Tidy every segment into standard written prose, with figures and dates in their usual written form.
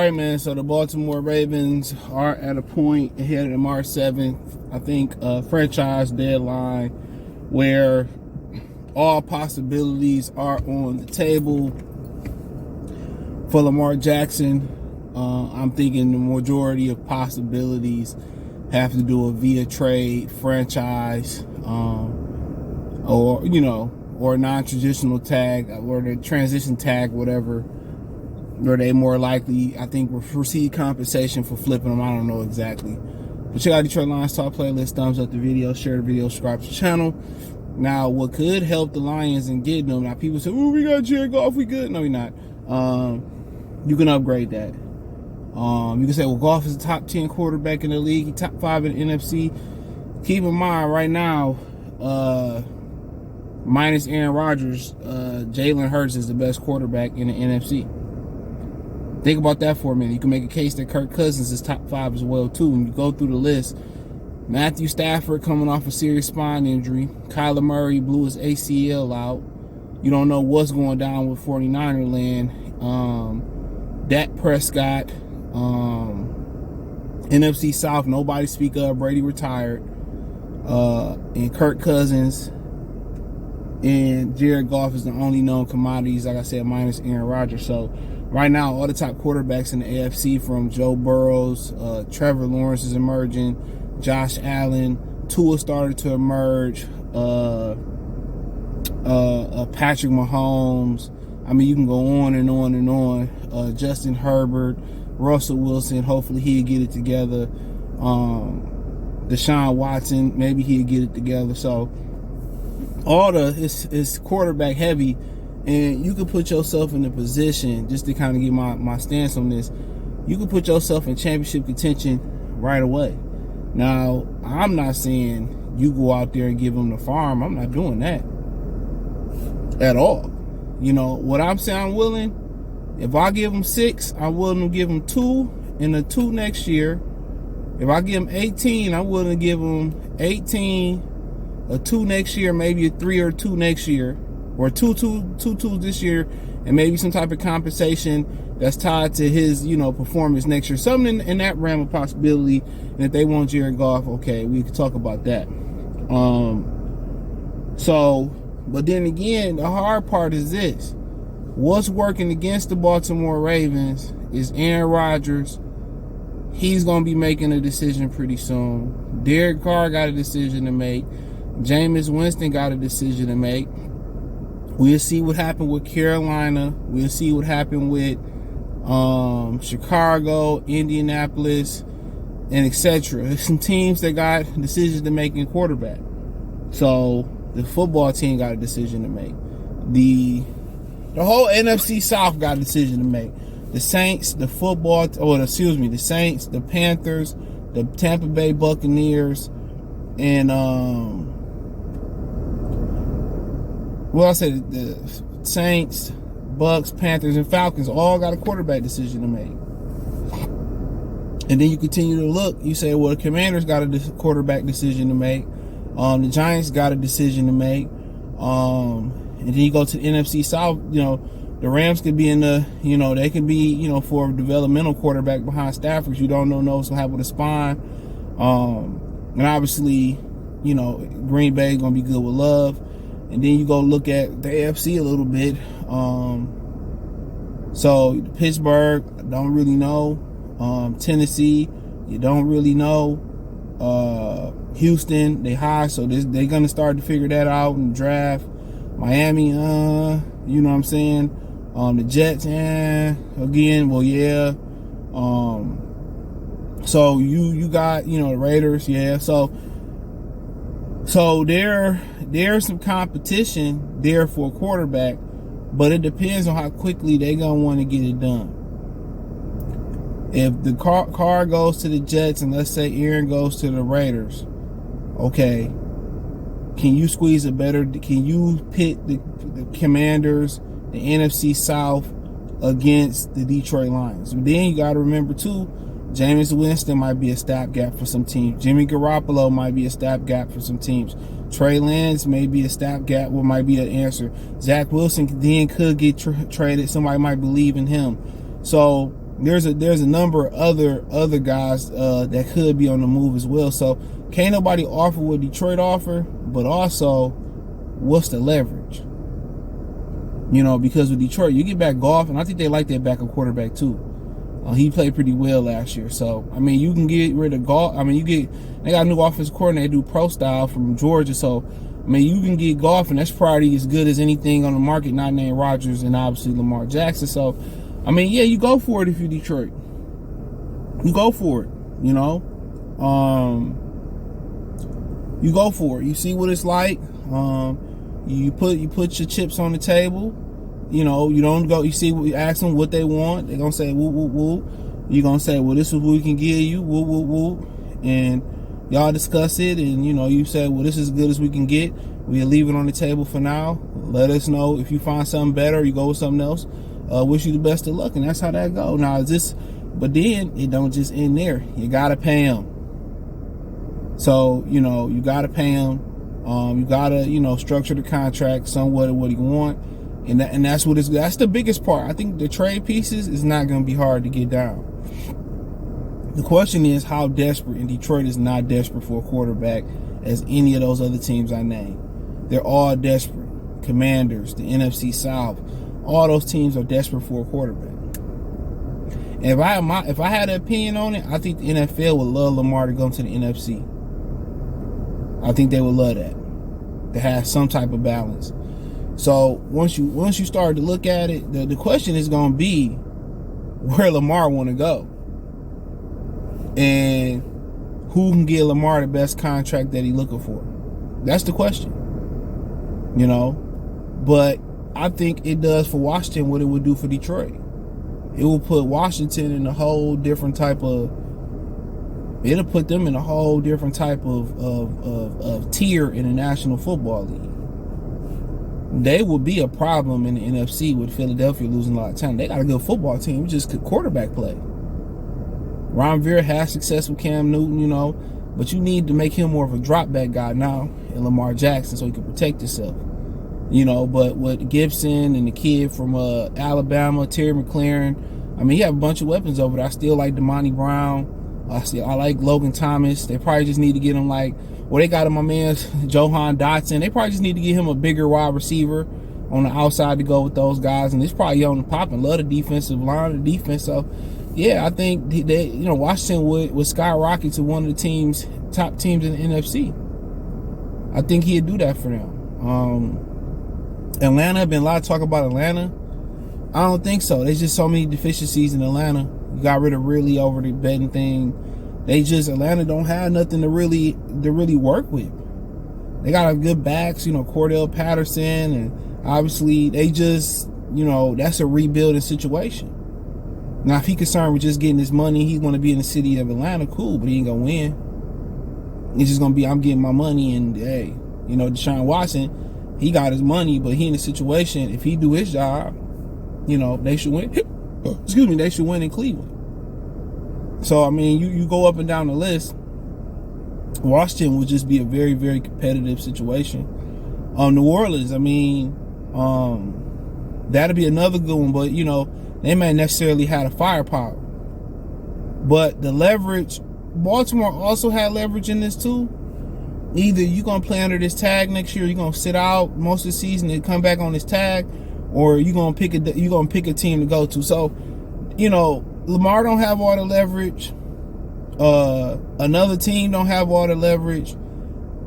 right, man. So the Baltimore Ravens are at a point ahead of March 7th, I think, franchise deadline where all possibilities are on the table for Lamar Jackson. I'm thinking the majority of possibilities have to do with via trade, franchise, or or non-traditional tag, or the transition tag, whatever. Where they more likely, I think, will receive compensation for flipping them. I don't know exactly. But check out Detroit Lions Talk playlist. Thumbs up the video, share the video, subscribe to the channel. Now, what could help the Lions in getting them? Now, people say, "Oh, we got Jared Goff, we good." No, we're not. You can upgrade that. You can say, "Well, Goff is a top 10 quarterback in the league. He's top 5 in the NFC." Keep in mind, right now, minus Aaron Rodgers, Jalen Hurts is the best quarterback in the NFC. Think about that for a minute. You can make a case that Kirk Cousins is top 5 as well, too. When you go through the list, Matthew Stafford coming off a serious spine injury. Kyler Murray blew his ACL out. You don't know what's going down with 49er land. Dak Prescott, NFC South, nobody speak of. Brady retired. And Kirk Cousins and Jared Goff is the only known commodities, like I said, minus Aaron Rodgers. So right now, all the top quarterbacks in the AFC, from Joe Burrows, Trevor Lawrence is emerging, Josh Allen, Tua started to emerge, Patrick Mahomes. I mean, you can go on and on and on. Justin Herbert, Russell Wilson, hopefully he'll get it together. Deshaun Watson, maybe he'll get it together. So it's quarterback heavy. And you can put yourself in a position, just to kind of get my stance on this, you can put yourself in championship contention right away. Now, I'm not saying you go out there and give them the farm. I'm not doing that at all. What I'm saying, I'm willing, if I give them 6, I'm willing to give them 2 and a 2 next year. If I give them 18, I'm willing to give them 18, a 2 next year, maybe a 3 or 2 next year. Or two twos this year, and maybe some type of compensation that's tied to his, performance next year. Something in that realm of possibility. And if they want Jared Goff, okay, we can talk about that. But then again, the hard part is this. What's working against the Baltimore Ravens is Aaron Rodgers. He's going to be making a decision pretty soon. Derek Carr got a decision to make. Jameis Winston got a decision to make. We'll see what happened with Carolina. We'll see what happened with Chicago, Indianapolis, and etc. There's some teams that got decisions to make in quarterback. So the football team got a decision to make. The whole NFC South got a decision to make. The Saints, the Saints, the Panthers, the Tampa Bay Buccaneers, and the Saints, Bucks, Panthers, and Falcons all got a quarterback decision to make. And then you continue to look, you say, well, the Commanders got a quarterback decision to make. The Giants got a decision to make. And then you go to the NFC South, the Rams could be in the, they could be, for a developmental quarterback behind Stafford. You don't know what's going to happen with the spine. And obviously, Green Bay going to be good with Love. And then you go look at the AFC a little bit. So Pittsburgh, don't really know. Tennessee, you don't really know. Houston, they high, so they're going to start to figure that out in the draft. Miami, you know what I'm saying? The Jets, again, well, yeah. So you got, the Raiders, yeah. So there's some competition there for a quarterback, but it depends on how quickly they're going to want to get it done. If the car goes to the Jets and let's say Aaron goes to the Raiders, okay, can you pit the Commanders, the NFC South against the Detroit Lions? But then you got to remember too, Jameis Winston might be a stopgap for some teams. Jimmy Garoppolo might be a stopgap for some teams. Trey Lance may be a stopgap, or might be an answer. Zach Wilson then could get traded. Somebody might believe in him. So there's a number of other guys that could be on the move as well. So can't nobody offer what Detroit offer, but also what's the leverage? Because with Detroit, you get back Goff, and I think they like that backup quarterback too. He played pretty well last year. So, I mean, you can get rid of Goff. I mean, they got a new offensive coordinator, do pro style from Georgia. So, I mean, you can get Goff, and that's probably as good as anything on the market, not named Rodgers and obviously Lamar Jackson. So, I mean, yeah, you go for it if you're Detroit. You go for it, You go for it. You see what it's like. You put your chips on the table. You don't go. You ask them what they want. They're gonna say woo woo woo. You're gonna say, well, this is what we can give you. Woo woo woo. And y'all discuss it. And you say, well, this is as good as we can get. We'll leave it on the table for now. Let us know if you find something better or you go with something else. Wish you the best of luck, and that's how that go. Now but then it don't just end there. You gotta pay them. So you gotta pay them. You gotta structure the contract somewhat of what you want. And that's that's the biggest part. I think the trade pieces is not going to be hard to get down. The question is how desperate, and Detroit is not desperate for a quarterback as any of those other teams I named. They're all desperate. Commanders, the NFC South, all those teams are desperate for a quarterback. And if I had an opinion on it, I think the NFL would love Lamar to go to the NFC. I think they would love that. To have some type of balance. So once you start to look at it, the question is going to be where Lamar want to go, and who can get Lamar the best contract that he's looking for. That's the question, But I think it does for Washington what it would do for Detroit. It will put Washington in a whole different type of. It'll put them in a whole different type of tier in the National Football League. They will be a problem in the NFC with Philadelphia losing a lot of time. They got a good football team, just quarterback play. Ron Rivera has success with Cam Newton, but you need to make him more of a drop back guy now, and Lamar Jackson, so he can protect himself. But with Gibson and the kid from Alabama, Terry McLaurin, I mean, he have a bunch of weapons over there. I still like Damani Brown. I like Logan Thomas. They probably just need to get him they got him, my man, Johan Dotson. They probably just need to get him a bigger wide receiver on the outside to go with those guys. And it's probably on the pop and love the defensive line, the defense. So, yeah, I think they, Washington would skyrocket to one of the top teams in the NFC. I think he'd do that for them. Atlanta, been a lot of talk about Atlanta. I don't think so. There's just so many deficiencies in Atlanta. You got rid of Ridley over the betting thing. Atlanta don't have nothing to really work with. They got good backs, Cordell Patterson, and obviously they just, that's a rebuilding situation. Now, if he's concerned with just getting his money, he's going to be in the city of Atlanta, cool, but he ain't going to win. It's just going to be, I'm getting my money, and hey, Deshaun Watson, he got his money, but he in a situation, if he do his job, they should win. Excuse me, they should win in Cleveland. So, I mean, you go up and down the list. Washington would just be a very, very competitive situation. New Orleans, I mean, that'll be another good one, but, they may necessarily have the firepower. But the leverage, Baltimore also had leverage in this too. Either you're going to play under this tag next year, you're going to sit out most of the season and come back on this tag, or you're going to pick a team to go to. So, Lamar don't have all the leverage. Another team don't have all the leverage,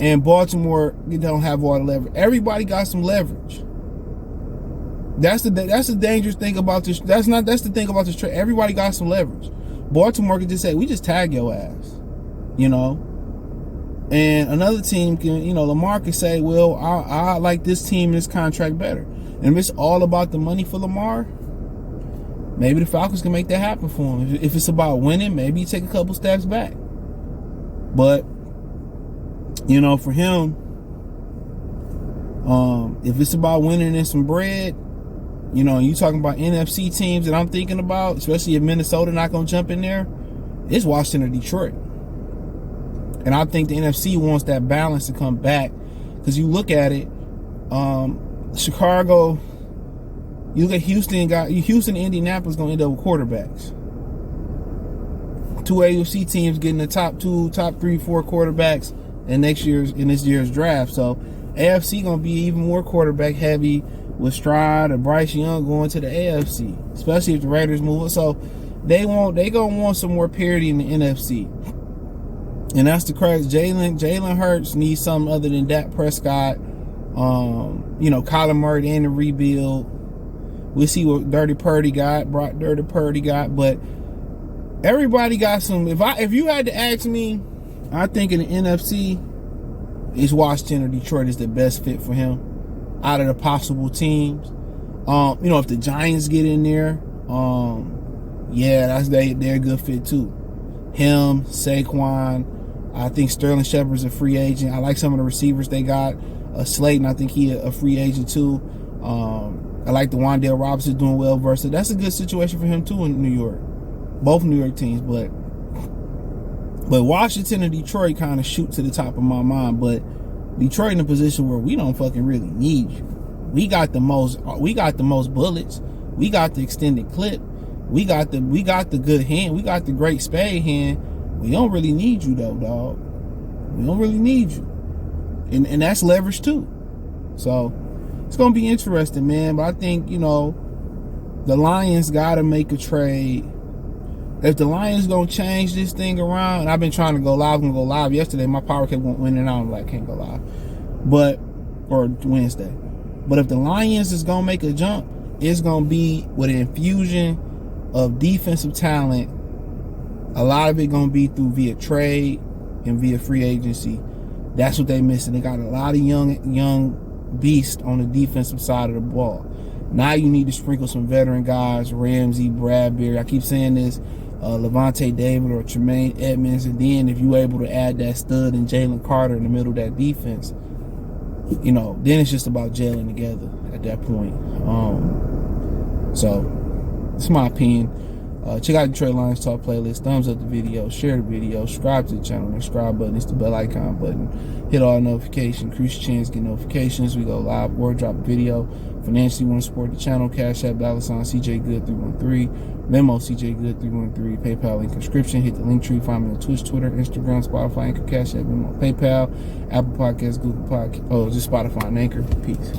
and Baltimore don't have all the leverage. Everybody got some leverage. That's the dangerous thing about this. That's the thing about this trade. Everybody got some leverage. Baltimore can just say, we just tag your ass, And another team can, Lamar can say, well, I like this team and this contract better. And if it's all about the money for Lamar, maybe the Falcons can make that happen for him. If it's about winning, maybe you take a couple steps back. But, for him, if it's about winning and some bread, you talking about NFC teams that I'm thinking about, especially if Minnesota not going to jump in there, it's Washington or Detroit. And I think the NFC wants that balance to come back. Because you look at it, Chicago, you look at Houston and Indianapolis going to end up with quarterbacks. two AFC teams getting the top 3, 4 quarterbacks in this year's draft. So AFC gonna be even more quarterback heavy with Stroud or Bryce Young going to the AFC, especially if the Raiders move. So they gonna want some more parity in the NFC. And that's the crazy. Jalen Hurts needs something other than Dak Prescott. Kyler Murray in the rebuild. We'll see what Dirty Purdy got, but everybody got some. If you had to ask me, I think in the NFC, is Washington or Detroit is the best fit for him out of the possible teams. If the Giants get in there, they're a good fit too. Him, Saquon. I think Sterling Shepard's a free agent. I like some of the receivers they got. Slayton, I think he a free agent too. I like the Wan'Dale Robinson doing well versus. That's a good situation for him too in New York. Both New York teams, but Washington and Detroit kind of shoot to the top of my mind. But Detroit in a position where we don't fucking really need you. We got the most bullets. We got the extended clip. We got the good hand. We got the great spade hand. We don't really need you though, dog. We don't really need you. And that's leverage too. So it's gonna be interesting, man. But I think, the Lions gotta make a trade. If the Lions gonna change this thing around, I've been trying to go live. I'm gonna go live yesterday. My power kept winning and out. I'm like, can't go live. Or Wednesday. But if the Lions is gonna make a jump, it's gonna be with an infusion of defensive talent. A lot of it gonna be via trade and via free agency. That's what they missing. They got a lot of young beasts on the defensive side of the ball. Now you need to sprinkle some veteran guys, Ramsey, Bradbury. I keep saying this, Levante David or Tremaine Edmonds. And then if you're able to add that stud and Jalen Carter in the middle of that defense, then it's just about gelling together at that point. So it's my opinion. Check out the Detroit Lions Talk playlist. Thumbs up the video, share the video, subscribe to the channel. The subscribe button is the bell icon button. Hit all notifications, increase your chance to get notifications. We go live or drop a video. Financially want to support the channel, Cash App, $CJ Good 313, Venmo CJ Good 313, PayPal link description. Hit the link tree. Find me on Twitch, Twitter, Instagram, Spotify, Anchor, Cash App, Venmo, PayPal, Apple Podcasts, Google Podcasts. Just Spotify and Anchor. Peace.